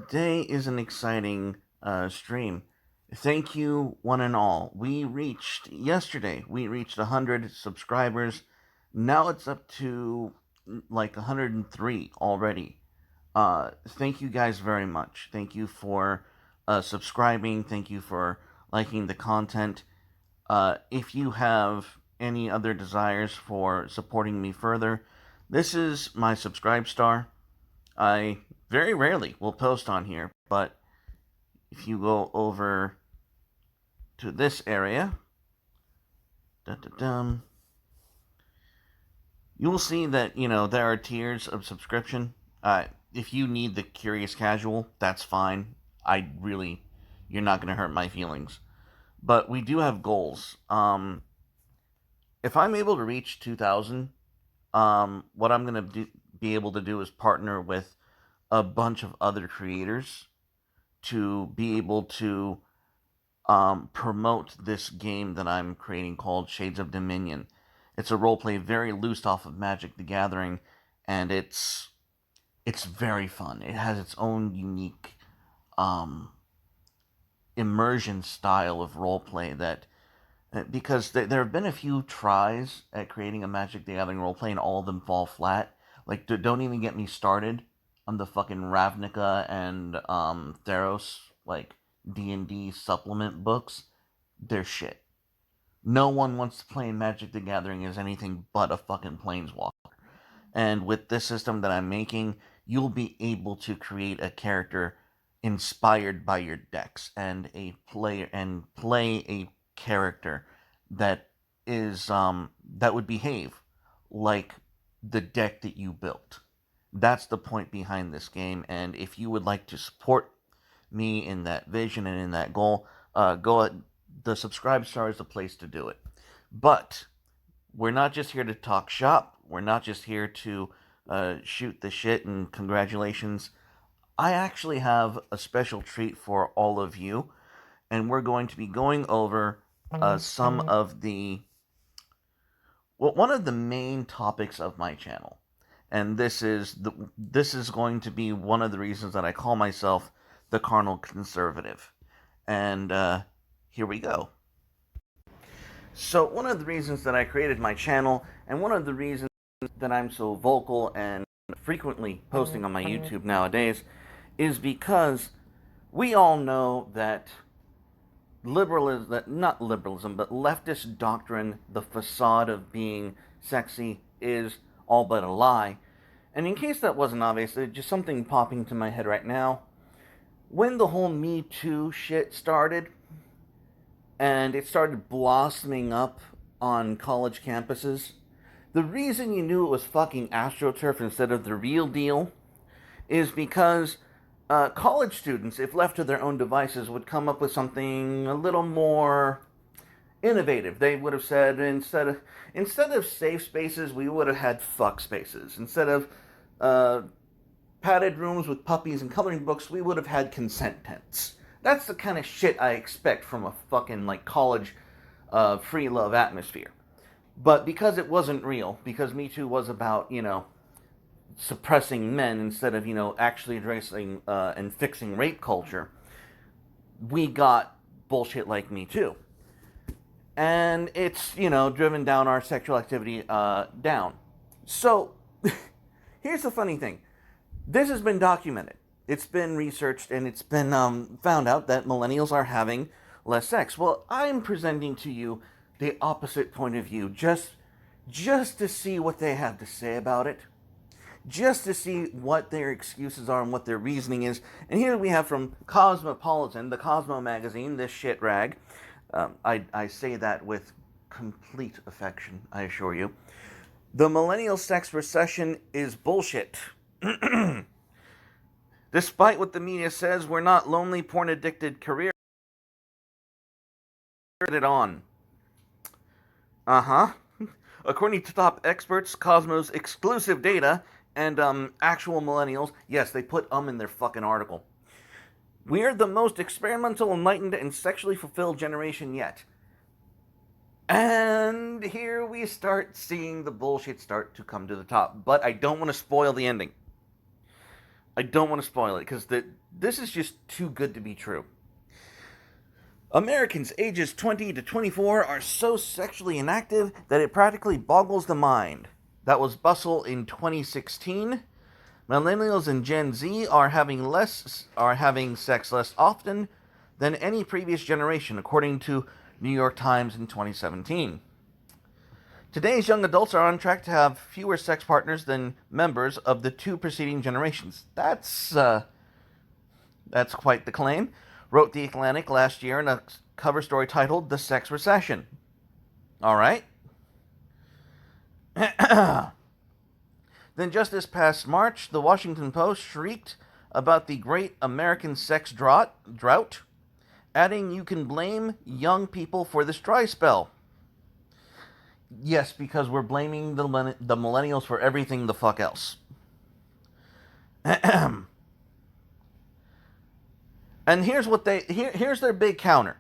Today is an exciting stream. Thank you, one and all. Yesterday, we reached 100 subscribers. Now it's up to like 103 already. Thank you guys very much. Thank you for subscribing. Thank you for liking the content. If you have any other desires for supporting me further, this is my subscribe star. I very rarely will post on here, but if you go over to this area, you will see that, there are tiers of subscription. If you need the curious casual, that's fine. You're not going to hurt my feelings. But we do have goals. If I'm able to reach 2,000, what I'm going to be able to do is partner with a bunch of other creators to be able to promote this game that I'm creating called Shades of Dominion. It's a roleplay very loosed off of Magic the Gathering, and it's very fun. It has its own unique immersion style of roleplay because there have been a few tries at creating a Magic the Gathering roleplay, and all of them fall flat. Like, don't even get me started on the fucking Ravnica and Theros, like, D&D supplement books. They're shit. No one wants to play Magic the Gathering as anything but a fucking planeswalker. And with this system that I'm making, you'll be able to create a character inspired by your decks and play a character that is that would behave like the deck that you built. That's the point behind this game, and if you would like to support me in that vision and in that goal, the subscribe star is the place to do it. But we're not just here to talk shop. We're not just here to shoot the shit and congratulations. I actually have a special treat for all of you, and we're going to be going over some of one of the main topics of my channel. And this is going to be one of the reasons that I call myself the Carnal Conservative. And here we go. So one of the reasons that I created my channel, and one of the reasons that I'm so vocal and frequently posting on my YouTube nowadays, is because we all know that not liberalism, but leftist doctrine, the facade of being sexy, is all but a lie. And in case that wasn't obvious, there's just something popping to my head right now. When the whole Me Too shit started, and it started blossoming up on college campuses, the reason you knew it was fucking AstroTurf instead of the real deal is because college students, if left to their own devices, would come up with something a little more innovative. They would have said, instead of safe spaces, we would have had fuck spaces. Instead of padded rooms with puppies and coloring books, we would have had consent tents. That's the kind of shit I expect from a fucking, like, college free love atmosphere. But because it wasn't real, because Me Too was about, suppressing men instead of, actually addressing and fixing rape culture, we got bullshit like Me Too. And it's, driven down our sexual activity down. So, here's the funny thing. This has been documented. It's been researched, and it's been found out that millennials are having less sex. Well, I'm presenting to you the opposite point of view, just to see what they have to say about it, just to see what their excuses are and what their reasoning is. And here we have from Cosmopolitan, the Cosmo magazine, this shit rag. I say that with complete affection, I assure you. The millennial sex recession is bullshit. Despite what the media says, we're not lonely, porn-addicted career. It on. According to top experts, Cosmo's exclusive data, and actual millennials, yes, they put in their fucking article. We are the most experimental, enlightened, and sexually fulfilled generation yet. And here we start seeing the bullshit start to come to the top. But I don't want to spoil the ending. I don't want to spoil it, because This is just too good to be true. Americans ages 20 to 24 are so sexually inactive that it practically boggles the mind. That was Bustle in 2016. Millennials and Gen Z are having sex less often than any previous generation, according to New York Times in 2017. Today's young adults are on track to have fewer sex partners than members of the two preceding generations. That's quite the claim, wrote The Atlantic last year in a cover story titled The Sex Recession. All right. Then just this past March, the Washington Post shrieked about the great American sex drought, adding you can blame young people for this dry spell. Yes, because we're blaming the millennials for everything the fuck else. And here's their big counter.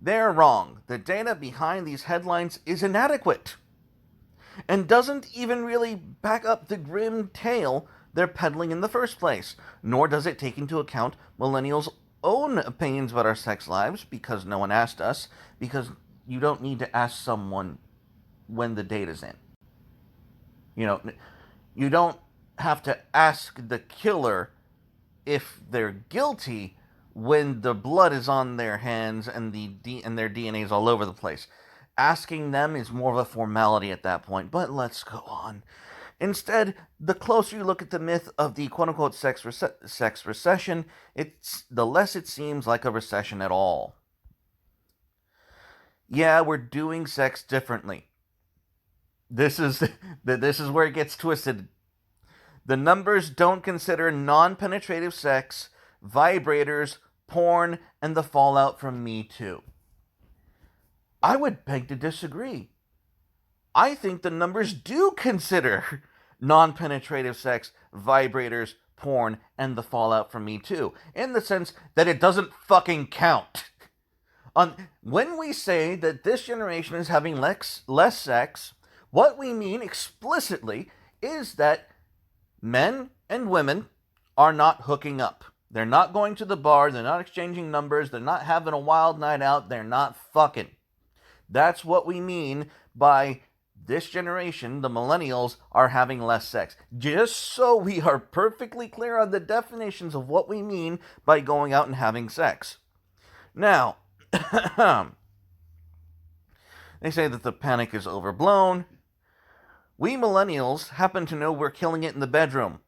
They're wrong. The data behind these headlines is inadequate and doesn't even really back up the grim tale they're peddling in the first place, nor does it take into account millennials' own opinions about our sex lives, because no one asked us, because you don't need to ask someone when the data's in. You don't have to ask the killer if they're guilty when the blood is on their hands and their DNA is all over the place. Asking them is more of a formality at that point, but let's go on. Instead, the closer you look at the myth of the quote-unquote sex recession, the less it seems like a recession at all. Yeah, we're doing sex differently. This is where it gets twisted. The numbers don't consider non-penetrative sex, vibrators, porn, and the fallout from Me Too. I would beg to disagree. I think the numbers do consider non-penetrative sex, vibrators, porn, and the fallout from Me Too, in the sense that it doesn't fucking count. When we say that this generation is having less sex, what we mean explicitly is that men and women are not hooking up. They're not going to the bar, they're not exchanging numbers, they're not having a wild night out, they're not fucking. That's what we mean by this generation, the millennials, are having less sex. Just so we are perfectly clear on the definitions of what we mean by going out and having sex. Now, they say that the panic is overblown. We millennials happen to know we're killing it in the bedroom.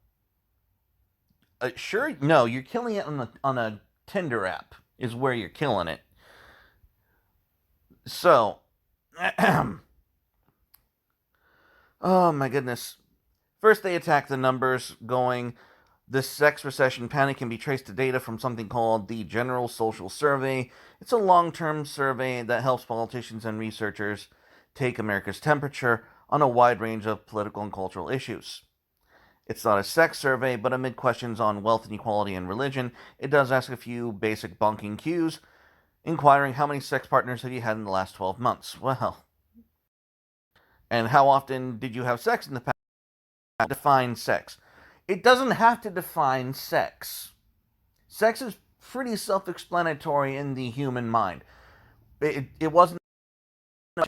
Sure, no, you're killing it on a Tinder app is where you're killing it. So, oh my goodness. First, they attack the numbers, going, this sex recession panic can be traced to data from something called the General Social Survey. It's a long-term survey that helps politicians and researchers take America's temperature on a wide range of political and cultural issues. It's not a sex survey, but amid questions on wealth inequality and religion, it does ask a few basic bunking cues, inquiring how many sex partners have you had in the last 12 months? Well, and how often did you have sex in the past? Define sex. It doesn't have to define sex. Sex is pretty self-explanatory in the human mind. It wasn't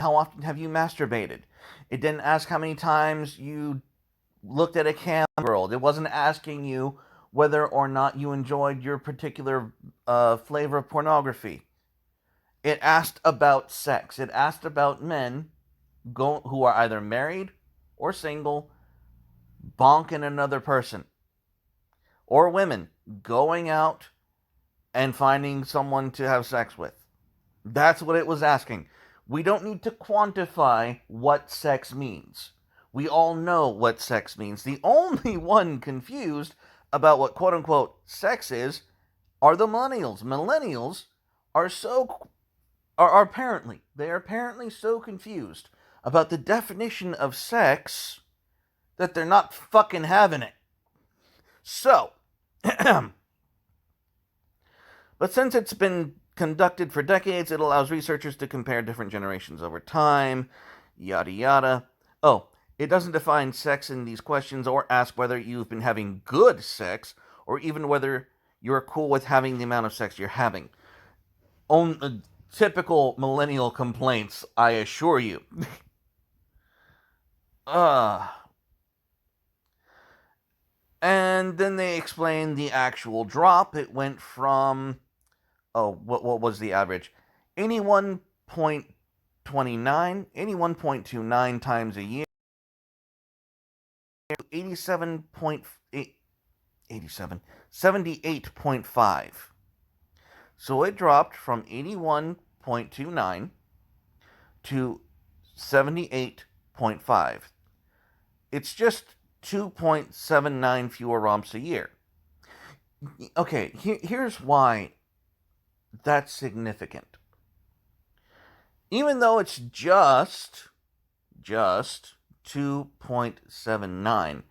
how often have you masturbated. It didn't ask how many times you looked at a cam girl. It wasn't asking you whether or not you enjoyed your particular flavor of pornography. It asked about sex. It asked about men who are either married or single, bonking another person. Or women going out and finding someone to have sex with. That's what it was asking. We don't need to quantify what sex means. We all know what sex means. The only one confused about what quote-unquote sex is are the millennials. Millennials are apparently so confused about the definition of sex that they're not fucking having it. So, but since it's been conducted for decades, it allows researchers to compare different generations over time, yada yada. Oh, it doesn't define sex in these questions or ask whether you've been having good sex or even whether you're cool with having the amount of sex you're having. Typical millennial complaints, I assure you. uh, and then they explain the actual drop. It went from, what was the average? 81.29, 81.29 times a year, 87.8, 87, 78.5. So it dropped from 81.29 to 78.5. It's just 2.79 fewer romps a year. Okay, here's why that's significant. Even though it's just 2.79,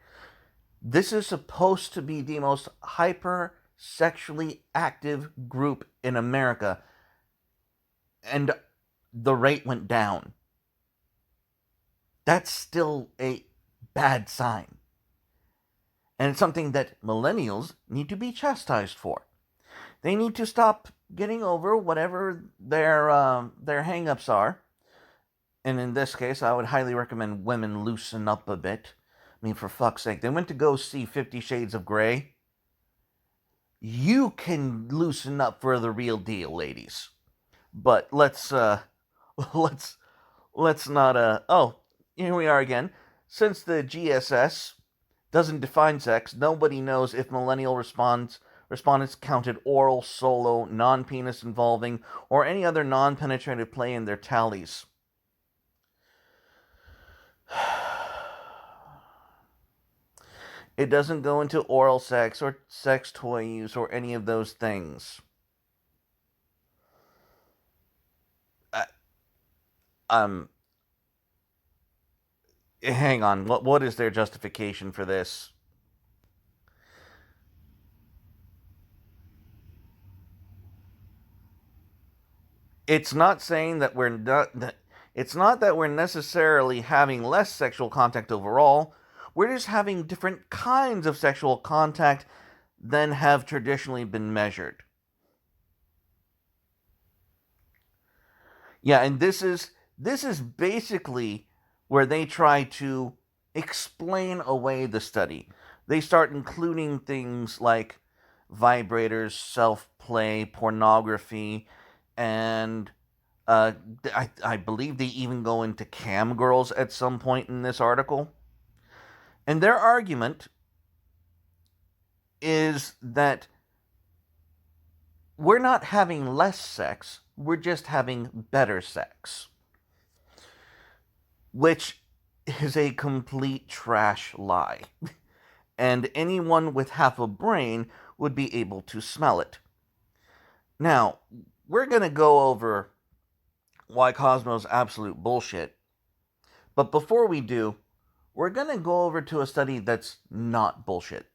this is supposed to be the most hyper-sexually active group in America, and the rate went down. That's still a bad sign. And it's something that millennials need to be chastised for. They need to stop getting over whatever their hang-ups are. And in this case, I would highly recommend women loosen up a bit. I mean, for fuck's sake, they went to go see 50 Shades of Grey. You can loosen up for the real deal, ladies. But let's let's not here we are again. Since the GSS doesn't define sex, nobody knows if millennial respondents counted oral, solo, non-penis involving, or any other non-penetrative play in their tallies. It doesn't go into oral sex or sex toy use or any of those things. Hang on. What is their justification for this? It's not saying that we're not. It's not that we're necessarily having less sexual contact overall. We're just having different kinds of sexual contact than have traditionally been measured. Yeah, and this is basically where they try to explain away the study. They start including things like vibrators, self-play, pornography, and I believe they even go into cam girls at some point in this article. And their argument is that we're not having less sex, we're just having better sex. Which is a complete trash lie. And anyone with half a brain would be able to smell it. Now, we're going to go over why Cosmo's absolute bullshit. But before we do, we're going to go over to a study that's not bullshit.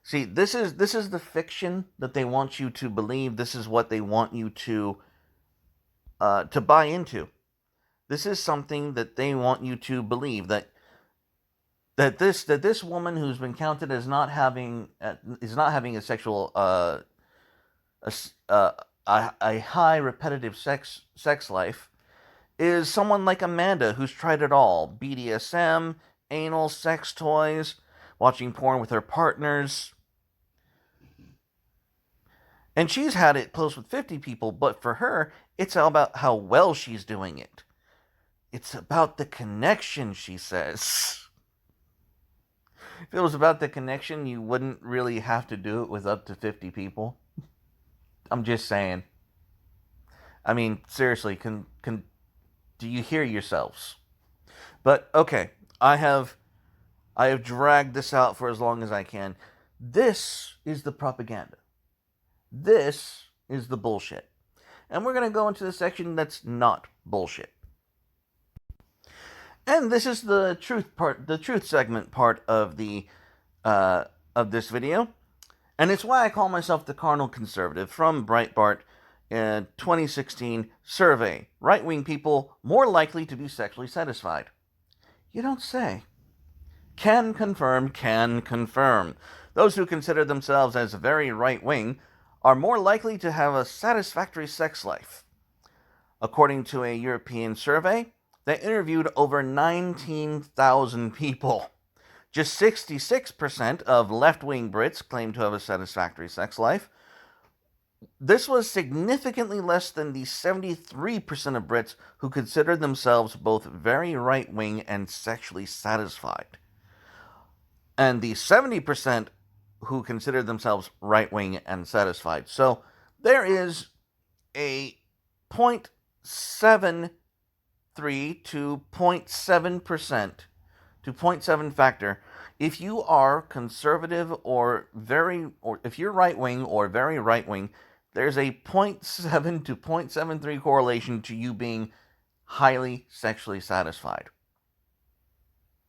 See, this is the fiction that they want you to believe. This is what they want you to buy into. This is something that they want you to believe, that this woman who's been counted as not having a sexual a high repetitive sex life is someone like Amanda, who's tried it all: BDSM, anal, sex toys, watching porn with her partners. And she's had it close with 50 people, but for her, it's all about how well she's doing it. It's about the connection, she says. If it was about the connection, you wouldn't really have to do it with up to 50 people. I'm just saying. I mean, seriously, do you hear yourselves? But okay, I have dragged this out for as long as I can. This is the propaganda. This is the bullshit. And we're going to go into the section that's not bullshit. And this is the truth segment part of the of this video. And it's why I call myself the Carnal Conservative, from Breitbart 2016 survey. Right-wing people more likely to be sexually satisfied. You don't say. Can confirm. Those who consider themselves as very right-wing are more likely to have a satisfactory sex life. According to a European survey that interviewed over 19,000 people, just 66% of left-wing Brits claim to have a satisfactory sex life. This was significantly less than the 73% of Brits who considered themselves both very right-wing and sexually satisfied. And the 70% who consider themselves right-wing and satisfied. So there is a 0.73 to 0.7% to 0.7 factor. If you are conservative or if you're right-wing or very right-wing, there's a 0.7 to 0.73 correlation to you being highly sexually satisfied.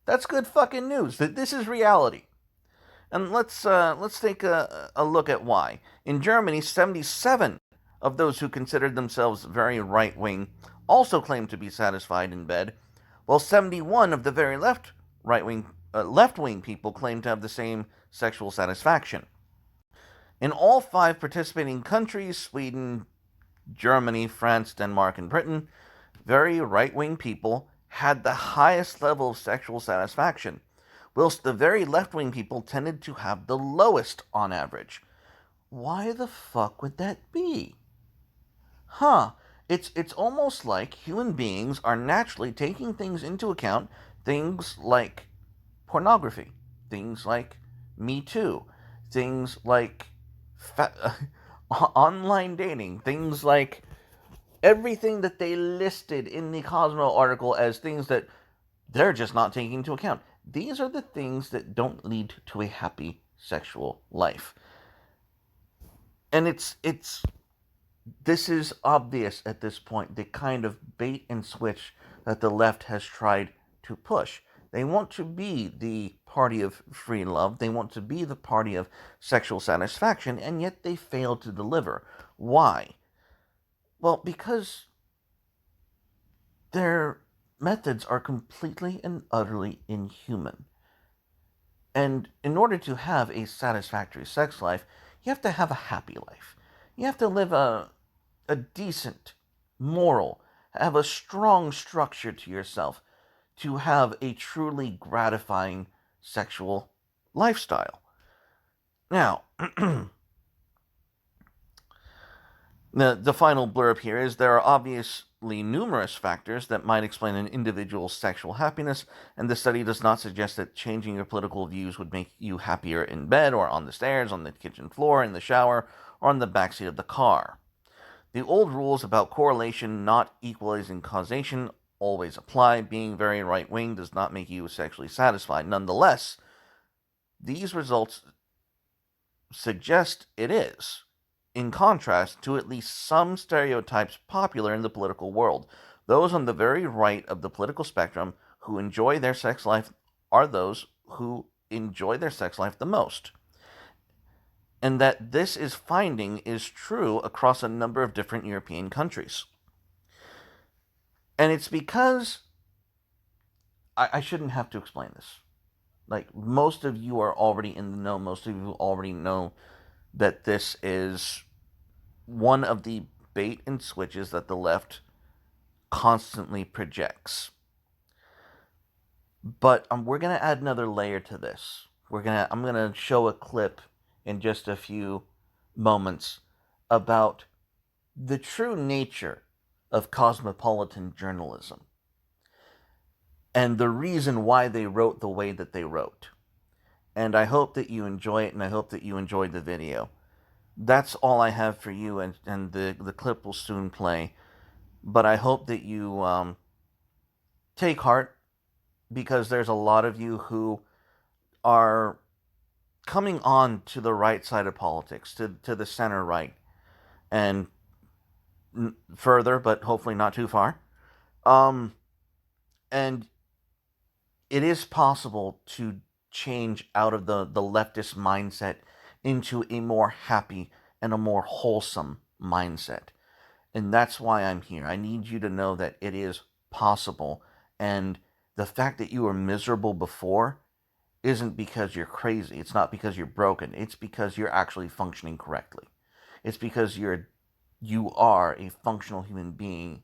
That's good fucking news. That this is reality. And let's take a look at why. In Germany, 77 of those who considered themselves very right-wing also claimed to be satisfied in bed, while 71 of the very left-wing people claimed to have the same sexual satisfaction. In all 5 participating countries, Sweden, Germany, France, Denmark, and Britain, very right-wing people had the highest level of sexual satisfaction, whilst the very left-wing people tended to have the lowest on average. Why the fuck would that be? It's almost like human beings are naturally taking things into account, things like pornography, things like Me Too, things like online dating, things like everything that they listed in the Cosmo article as things that they're just not taking into account. These are the things that don't lead to a happy sexual life. And this is obvious at this point, the kind of bait and switch that the left has tried to push. They want to be the party of free love. They want to be the party of sexual satisfaction, and yet they fail to deliver. Why? Well, because their methods are completely and utterly inhuman. And in order to have a satisfactory sex life, you have to have a happy life. You have to live a decent, moral, have a strong structure to yourself to have a truly gratifying sexual lifestyle. Now, the final blurb here is there are obviously numerous factors that might explain an individual's sexual happiness, and the study does not suggest that changing your political views would make you happier in bed or on the stairs, on the kitchen floor, in the shower, or on the backseat of the car. The old rules about correlation not equalizing causation always apply. Being very right-wing does not make you sexually satisfied. Nonetheless, these results suggest it is, in contrast to at least some stereotypes popular in the political world. Those on the very right of the political spectrum who enjoy their sex life are those who enjoy their sex life the most. And that this finding is true across a number of different European countries. And it's because I shouldn't have to explain this. Like, most of you are already in the know. Most of you already know that this is one of the bait and switches that the left constantly projects. But we're going to add another layer to this. I'm going to show a clip in just a few moments about the true nature of cosmopolitan journalism and the reason why they wrote the way that they wrote. And I hope that you enjoy it, and I hope that you enjoyed the video. That's all I have for you, and the clip will soon play. But I hope that you take heart, because there's a lot of you who are coming on to the right side of politics, to the center right, and further, but hopefully not too far. And it is possible to change out of the leftist mindset into a more happy and a more wholesome mindset. And that's why I'm here. I need you to know that it is possible. And the fact that you were miserable before isn't because you're crazy. It's not because you're broken. It's because you're actually functioning correctly. It's because you are a functional human being,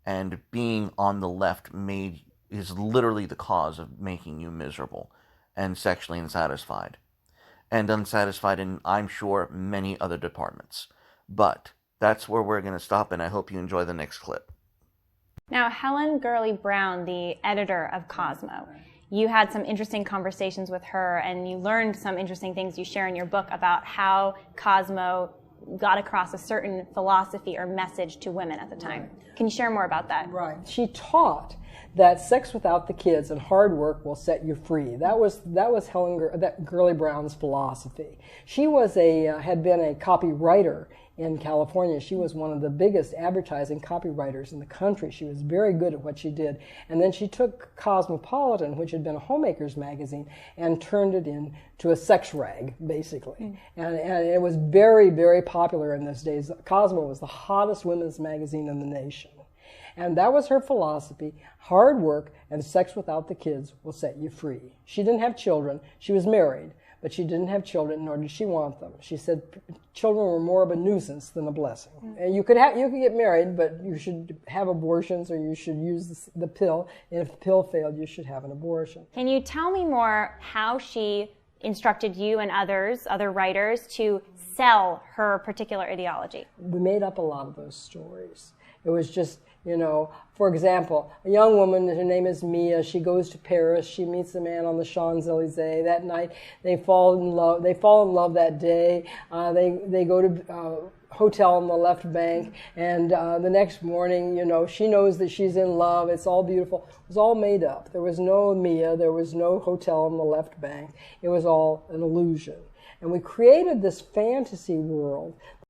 and being on the left made is literally the cause of making you miserable and sexually unsatisfied. And unsatisfied in, I'm sure, many other departments. But that's where we're going to stop, and I hope you enjoy the next clip. Now, Helen Gurley Brown, the editor of Cosmo, you had some interesting conversations with her, and you learned some interesting things you share in your book about how Cosmo got across a certain philosophy or message to women at the time. Right. Can you share more about that? Right. She taught that sex without the kids and hard work will set you free. That was Gurley Brown's philosophy. She was had been a copywriter in California. She was one of the biggest advertising copywriters in the country. She was very good at what she did. And then she took Cosmopolitan, which had been a homemaker's magazine, and turned it into a sex rag, basically. And it was very, very popular in those days. Cosmo was the hottest women's magazine in the nation. And that was her philosophy. Hard work and sex without the kids will set you free. She didn't have children. She was married, but she didn't have children, nor did she want them. She said children were more of a nuisance than a blessing. And you could get married, but you should have abortions, or you should use the pill. And if the pill failed, you should have an abortion. Can you tell me more how she instructed you and other writers, to sell her particular ideology? We made up a lot of those stories. It was just, for example, a young woman, her name is Mia, she goes to Paris, she meets a man on the Champs-Elysees. That night, they fall in love that day. They go to hotel on the left bank, and the next morning, she knows that she's in love. It's all beautiful. It was all made up. There was no Mia, there was no hotel on the left bank. It was all an illusion. And we created this fantasy world